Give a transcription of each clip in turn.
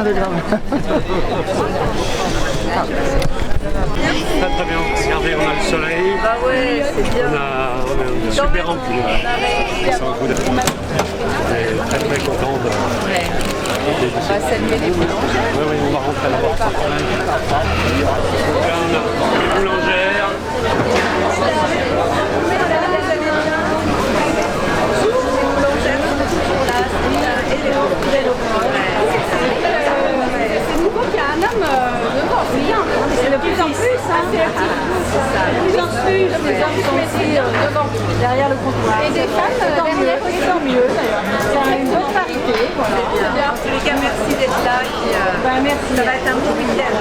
de grammes. Très bien. Regardez, on a le soleil. Bah ouais, c'est bien. On est super rempli. C'est un coup de fond. On est très très content de... On va saluer les boulangères. Oui, on va rentrer là-bas. Là, on a les boulangères. C'est nouveau qu'il y a un homme devant, c'est bien. C'est de plus en plus, hein. De plus en plus, les hommes sont aussi devant, derrière le comptoir. Et des femmes derrière, tant mieux d'ailleurs. C'est une bonne parité, voilà. C'est bien. En tous les cas, merci d'être là. Merci. Ça va être un beau week-end.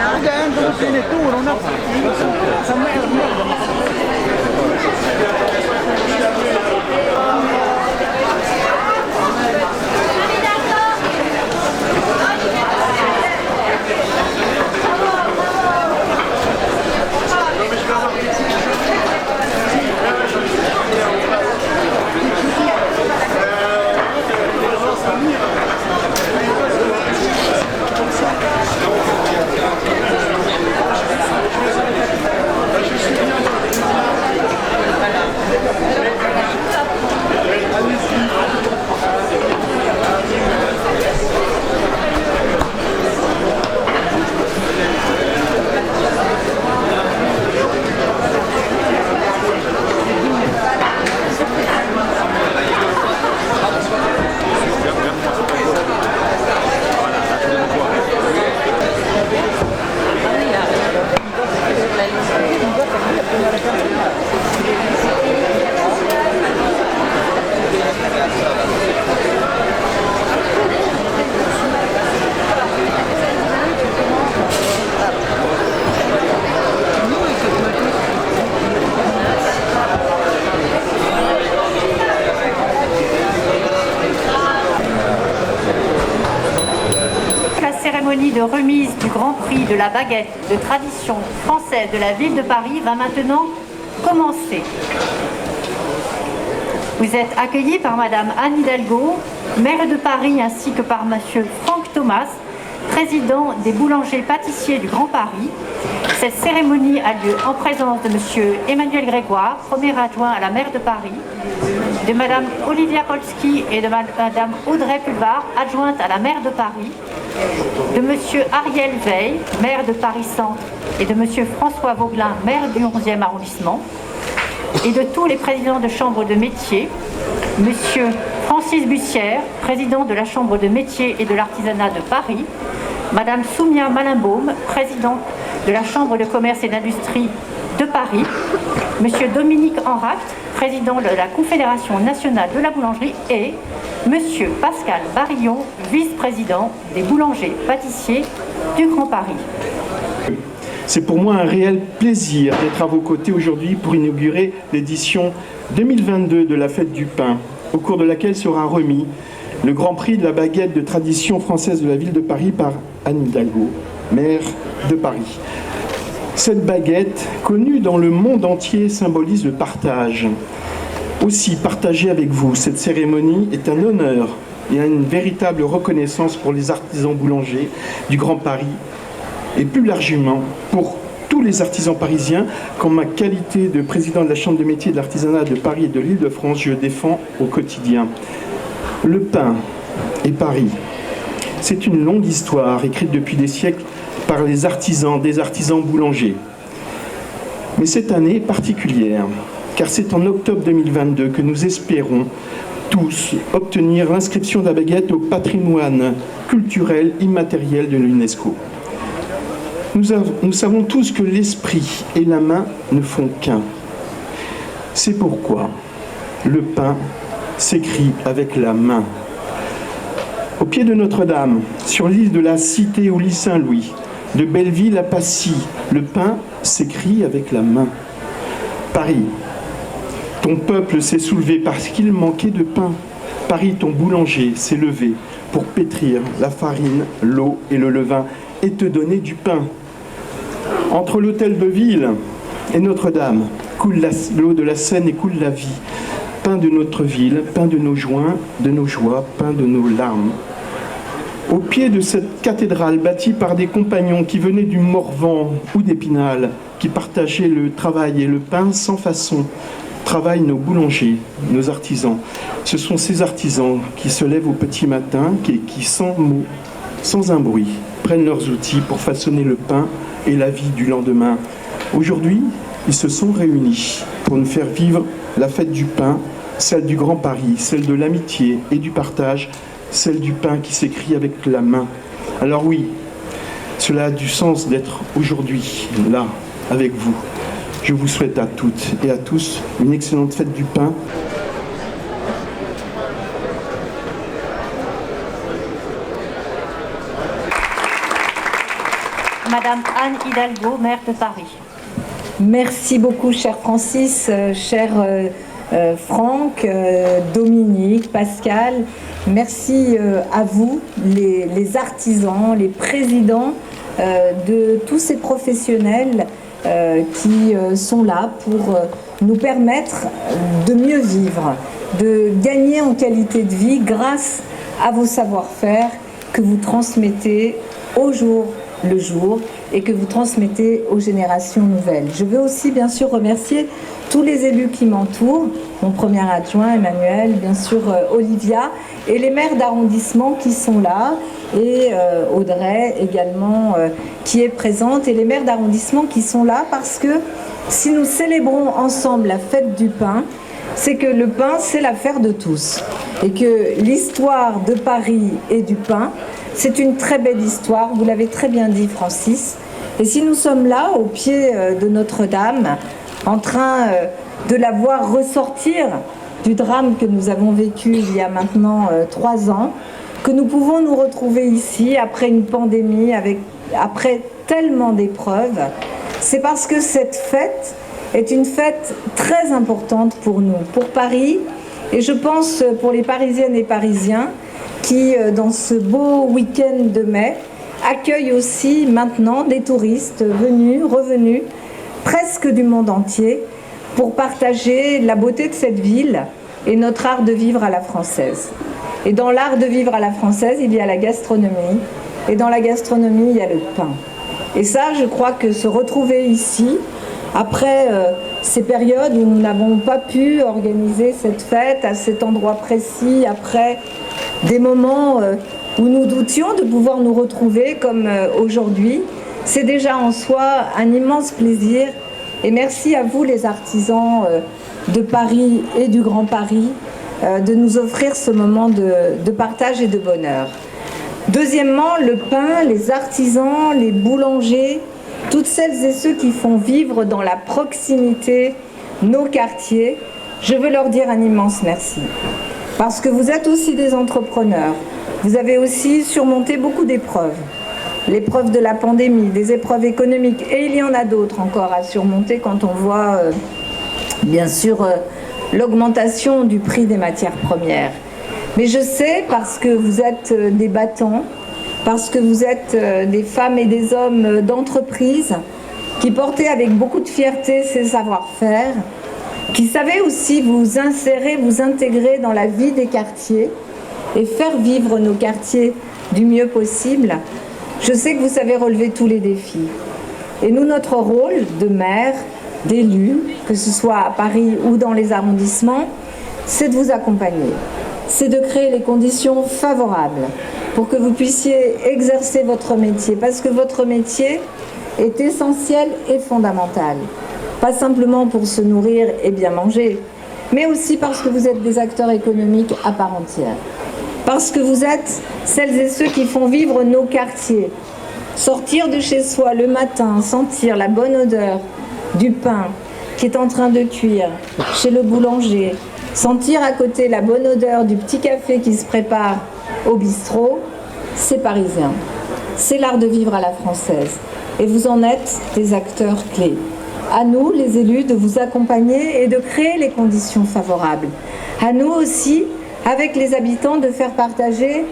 De remise du Grand Prix de la baguette de tradition française de la ville de Paris va maintenant commencer. Vous êtes accueillis par Madame Anne Hidalgo, maire de Paris, ainsi que par Monsieur Franck Thomas, président des boulangers pâtissiers du Grand Paris. Cette cérémonie a lieu en présence de Monsieur Emmanuel Grégoire, premier adjoint à la maire de Paris, de Madame Olivia Polski et de Madame Audrey Pulvar, adjointe à la maire de Paris, de Monsieur Ariel Veil, maire de Paris-Centre, et de Monsieur François Vauglin, maire du 11e arrondissement, et de tous les présidents de chambres de métiers, Monsieur Francis Bussière, président de la chambre de métiers et de l'artisanat de Paris, Madame Soumia Malinbaume, présidente de la chambre de commerce et d'industrie de Paris, Monsieur Dominique Enract, président de la Confédération nationale de la boulangerie, et Monsieur Pascal Barillon, vice-président des boulangers pâtissiers du Grand Paris. C'est pour moi un réel plaisir d'être à vos côtés aujourd'hui pour inaugurer l'édition 2022 de la Fête du Pain, au cours de laquelle sera remis le Grand Prix de la baguette de tradition française de la ville de Paris par Anne Hidalgo, maire de Paris. Cette baguette, connue dans le monde entier, symbolise le partage. Aussi, partager avec vous cette cérémonie est un honneur et une véritable reconnaissance pour les artisans boulangers du Grand Paris et plus largement pour tous les artisans parisiens qu'en ma qualité de président de la Chambre de métiers de l'artisanat de Paris et de l'Île-de-France, je défends au quotidien. Le pain et Paris, c'est une longue histoire écrite depuis des siècles par les artisans, des artisans boulangers. Mais cette année est particulière, car c'est en octobre 2022 que nous espérons tous obtenir l'inscription de la baguette au patrimoine culturel immatériel de l'UNESCO. Nous savons tous que l'esprit et la main ne font qu'un. C'est pourquoi le pain s'écrit avec la main. Au pied de Notre-Dame, sur l'île de la Cité ou l'île Saint-Louis, de Belleville à Passy, le pain s'écrit avec la main. Paris, ton peuple s'est soulevé parce qu'il manquait de pain. Paris, ton boulanger s'est levé pour pétrir la farine, l'eau et le levain et te donner du pain. Entre l'hôtel de ville et Notre-Dame, coule l'eau de la Seine et coule la vie. Pain de notre ville, pain de nos joints, de nos joies, pain de nos larmes. Au pied de cette cathédrale bâtie par des compagnons qui venaient du Morvan ou d'Épinal, qui partageaient le travail et le pain sans façon, travaillent nos boulangers, nos artisans. Ce sont ces artisans qui se lèvent au petit matin, qui sans mots, sans un bruit, prennent leurs outils pour façonner le pain et la vie du lendemain. Aujourd'hui, ils se sont réunis pour nous faire vivre la fête du pain, celle du Grand Paris, celle de l'amitié et du partage, celle du pain qui s'écrit avec la main. Alors oui, cela a du sens d'être aujourd'hui là, avec vous. Je vous souhaite à toutes et à tous une excellente fête du pain. Madame Anne Hidalgo, maire de Paris. Merci beaucoup, cher Francis, cher Franck, Dominique, Pascal. Merci à vous, les artisans, les présidents de tous ces professionnels qui sont là pour nous permettre de mieux vivre, de gagner en qualité de vie grâce à vos savoir-faire que vous transmettez au jour le jour et que vous transmettez aux générations nouvelles. Je veux aussi bien sûr remercier tous les élus qui m'entourent, mon premier adjoint Emmanuel, bien sûr Olivia, et les maires d'arrondissement qui sont là, et Audrey également qui est présente, et les maires d'arrondissement qui sont là parce que si nous célébrons ensemble la fête du pain, c'est que le pain, c'est l'affaire de tous. Et que l'histoire de Paris et du pain, c'est une très belle histoire, vous l'avez très bien dit Francis. Et si nous sommes là, au pied de Notre-Dame, en train de la voir ressortir du drame que nous avons vécu il y a maintenant 3 ans, que nous pouvons nous retrouver ici après une pandémie, après tellement d'épreuves, c'est parce que cette fête est une fête très importante pour nous, pour Paris, et je pense pour les Parisiennes et Parisiens qui, dans ce beau week-end de mai, accueillent aussi maintenant des touristes revenus presque du monde entier pour partager la beauté de cette ville et notre art de vivre à la française. Et dans l'art de vivre à la française, il y a la gastronomie, et dans la gastronomie, il y a le pain. Et ça, je crois que se retrouver ici, après ces périodes où nous n'avons pas pu organiser cette fête à cet endroit précis, après des moments où nous doutions de pouvoir nous retrouver comme aujourd'hui, c'est déjà en soi un immense plaisir. Et merci à vous les artisans de Paris et du Grand Paris de nous offrir ce moment de partage et de bonheur. Deuxièmement, le pain, les artisans, les boulangers, toutes celles et ceux qui font vivre dans la proximité nos quartiers, je veux leur dire un immense merci. Parce que vous êtes aussi des entrepreneurs, vous avez aussi surmonté beaucoup d'épreuves. L'épreuve de la pandémie, des épreuves économiques, et il y en a d'autres encore à surmonter quand on voit bien sûr l'augmentation du prix des matières premières. Mais je sais, parce que vous êtes des battants, parce que vous êtes des femmes et des hommes d'entreprise qui portaient avec beaucoup de fierté ces savoir-faire, qui savaient aussi vous insérer, vous intégrer dans la vie des quartiers et faire vivre nos quartiers du mieux possible. Je sais que vous savez relever tous les défis. Et nous, notre rôle de maire, d'élus, que ce soit à Paris ou dans les arrondissements, c'est de vous accompagner. C'est de créer les conditions favorables pour que vous puissiez exercer votre métier, parce que votre métier est essentiel et fondamental. Pas simplement pour se nourrir et bien manger, mais aussi parce que vous êtes des acteurs économiques à part entière. Parce que vous êtes celles et ceux qui font vivre nos quartiers. Sortir de chez soi le matin, sentir la bonne odeur du pain qui est en train de cuire chez le boulanger, sentir à côté la bonne odeur du petit café qui se prépare au bistrot, c'est parisien. C'est l'art de vivre à la française. Et vous en êtes des acteurs clés. À nous, les élus, de vous accompagner et de créer les conditions favorables. À nous aussi, avec les habitants, de faire partager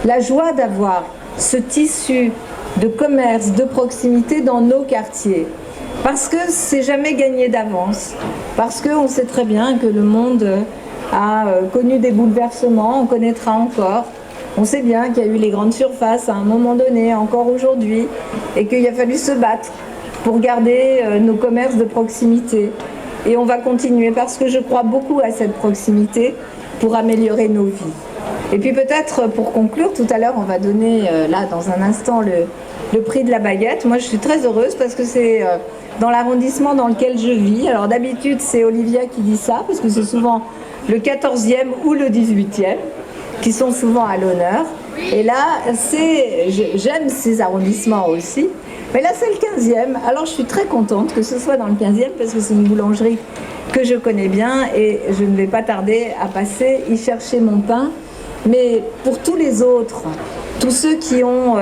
la joie d'avoir ce tissu de commerce, de proximité dans nos quartiers. Parce que c'est jamais gagné d'avance. Parce qu'on sait très bien que le monde a connu des bouleversements, on connaîtra encore. On sait bien qu'il y a eu les grandes surfaces à un moment donné, encore aujourd'hui, et qu'il a fallu se battre pour garder nos commerces de proximité. Et on va continuer parce que je crois beaucoup à cette proximité pour améliorer nos vies. Et puis peut-être pour conclure, tout à l'heure on va donner là dans un instant le prix de la baguette. Moi je suis très heureuse parce que c'est dans l'arrondissement dans lequel je vis. Alors d'habitude c'est Olivia qui dit ça parce que c'est souvent le 14e ou le 18e qui sont souvent à l'honneur. Et là j'aime ces arrondissements aussi. Mais là c'est le 15e. Alors je suis très contente que ce soit dans le 15e parce que c'est une boulangerie que je connais bien et je ne vais pas tarder à passer y chercher mon pain. Mais pour tous les autres, tous ceux qui ont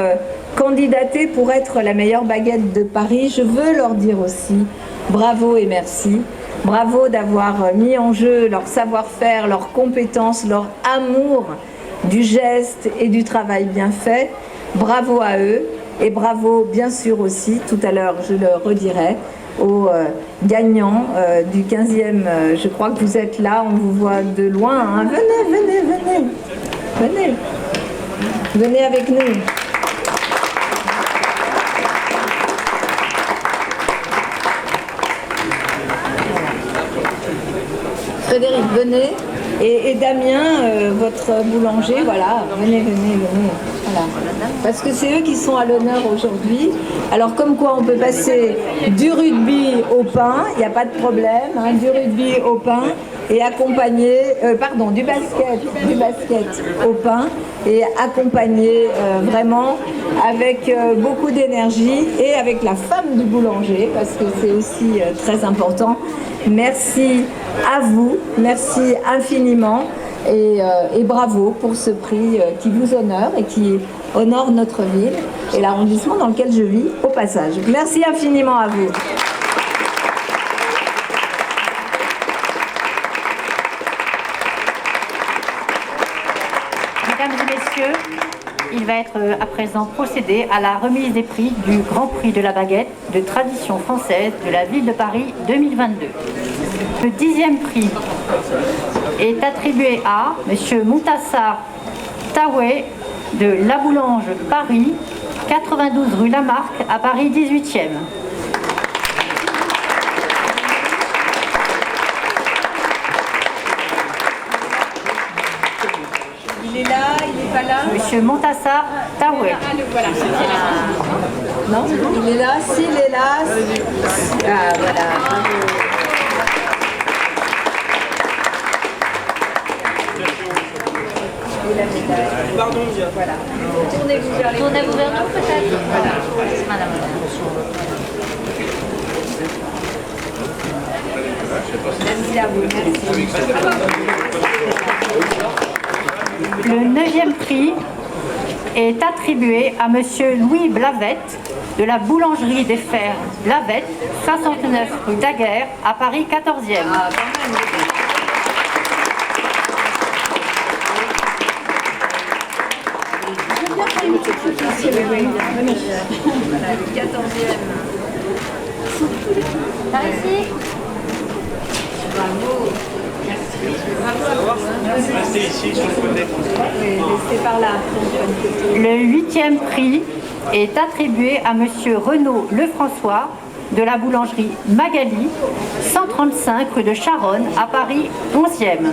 candidaté pour être la meilleure baguette de Paris, je veux leur dire aussi bravo et merci. Bravo d'avoir mis en jeu leur savoir-faire, leurs compétences, leur amour du geste et du travail bien fait. Bravo à eux et bravo bien sûr aussi, tout à l'heure je le redirai, aux gagnants du 15e. Je crois que vous êtes là, on vous voit de loin. Hein. Venez, venez, venez. Venez, venez avec nous. Frédéric, venez. Et Damien, votre boulanger, voilà, venez, venez, venez. Voilà. Parce que c'est eux qui sont à l'honneur aujourd'hui. Alors comme quoi on peut passer du rugby au pain, il n'y a pas de problème, hein, du rugby au pain et accompagner, du basket au pain et accompagner vraiment avec beaucoup d'énergie et avec la femme du boulanger parce que c'est aussi très important. Merci à vous, merci infiniment et bravo pour ce prix qui vous honore et qui honore notre ville et l'arrondissement dans lequel je vis au passage. Merci infiniment à vous. Mesdames et messieurs, il va être à présent procédé à la remise des prix du Grand Prix de la baguette de tradition française de la ville de Paris 2022. Le 10e prix est attribué à M. Montassar Taoué de La Boulange Paris, 92 rue Lamarck à Paris 18e. Il est là, il n'est pas là. Monsieur Montassar Taoué. Voilà, Non, il est là, s'il est là. Ah voilà. Pardon, Voilà. Tournez-vous vers Tournez-vous vers nous peut-être. Voilà. Madame. Merci à vous, merci. Le 9e prix est attribué à Monsieur Louis Blavette de la boulangerie des Fers Blavette, 69 rue Daguerre à Paris 14e. Voilà, le 14e. Par ici. Bravo. restez ici sur le côté. Oui, restez par là. Le 8e prix est attribué à Monsieur Renaud Lefrançois de la boulangerie Magali, 135 rue de Charonne à Paris 11e.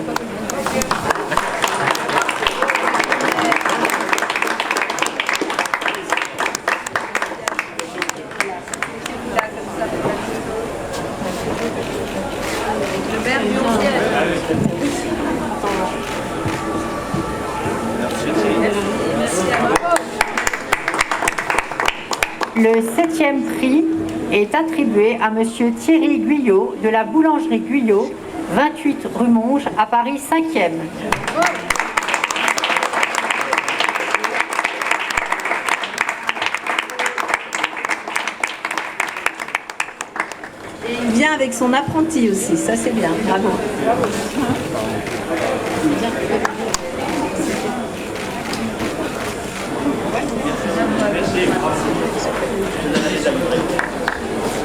Le 7e prix est attribué à Monsieur Thierry Guyot de la boulangerie Guyot, 28 rue Monge à Paris 5e. Et il vient avec son apprenti aussi, ça c'est bien, bravo.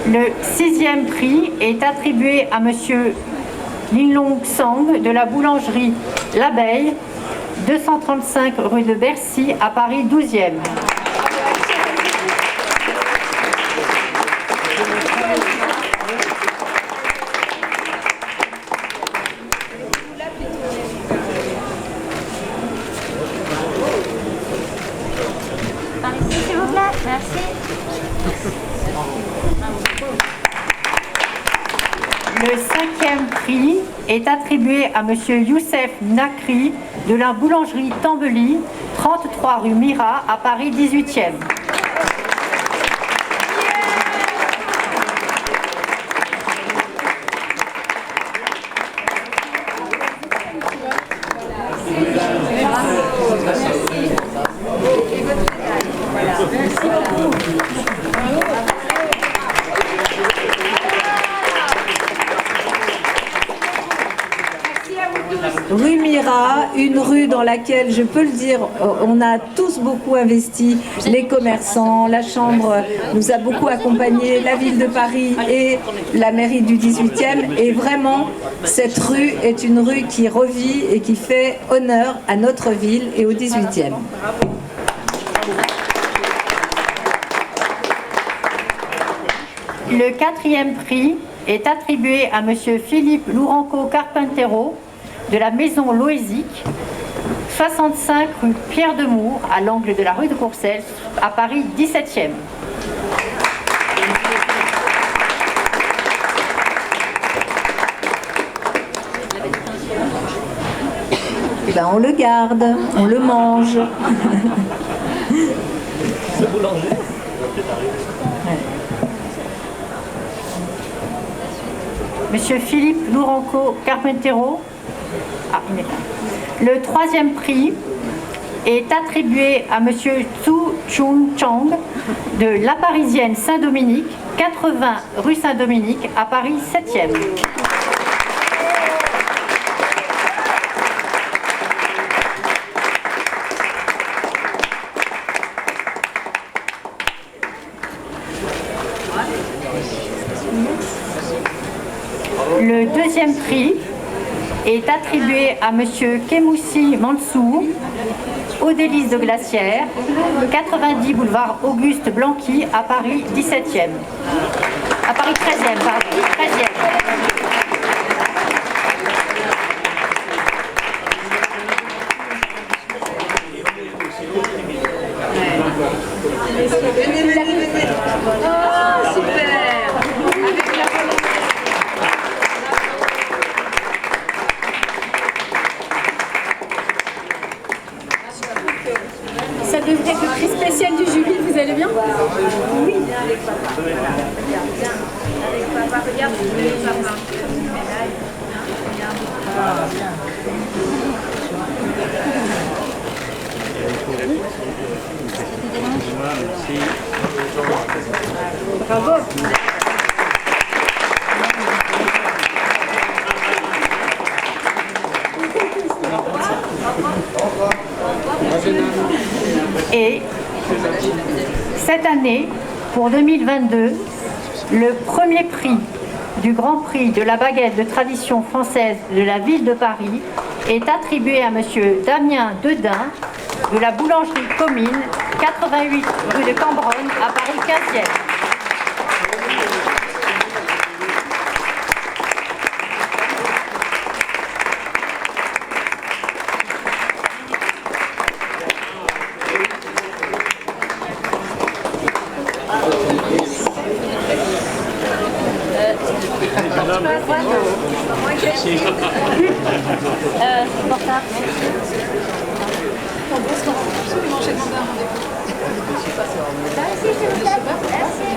Le 6e prix est attribué à Monsieur Linlong Sang de la boulangerie L'Abeille, 235 rue de Bercy à Paris 12e. S'il vous plaît, merci. Le 5e prix est attribué à Monsieur Youssef Nakri de la boulangerie Tambeli, 33 rue Mira à Paris 18e. Rue Mira, une rue dans laquelle, je peux le dire, on a tous beaucoup investi, les commerçants, la Chambre nous a beaucoup accompagnés, la ville de Paris et la mairie du 18e. Et vraiment, cette rue est une rue qui revit et qui fait honneur à notre ville et au 18e. Le 4e prix est attribué à Monsieur Philippe Lourenco Carpentero de la maison Loézic, 65 rue Pierre de Mour, à l'angle de la rue de Courcelles, à Paris 17e. Eh ben, on le garde, on le mange. Monsieur Philippe Lourenco Carpentero. Ah, il n'est pas. Le 3e prix est attribué à Monsieur Zhu Chung Chang de La Parisienne Saint-Dominique, 80 rue Saint-Dominique à Paris 7e. Le 2e prix est attribué à Monsieur Kemoussi Mansour, au délice de Glacière, 90 boulevard Auguste Blanqui à Paris 17e. À Paris 13e, pardon, 13e. Oh, super. Ça devrait être le prix spécial du jury, vous allez bien? Oui. Avec papa, regarde, papa. Bravo. Et cette année, pour 2022, le premier prix du Grand Prix de la baguette de tradition française de la ville de Paris est attribué à Monsieur Damien Dedin de la boulangerie Commune, 88 rue de Cambronne à Paris 15e. Merci, s'il vous plaît. Merci.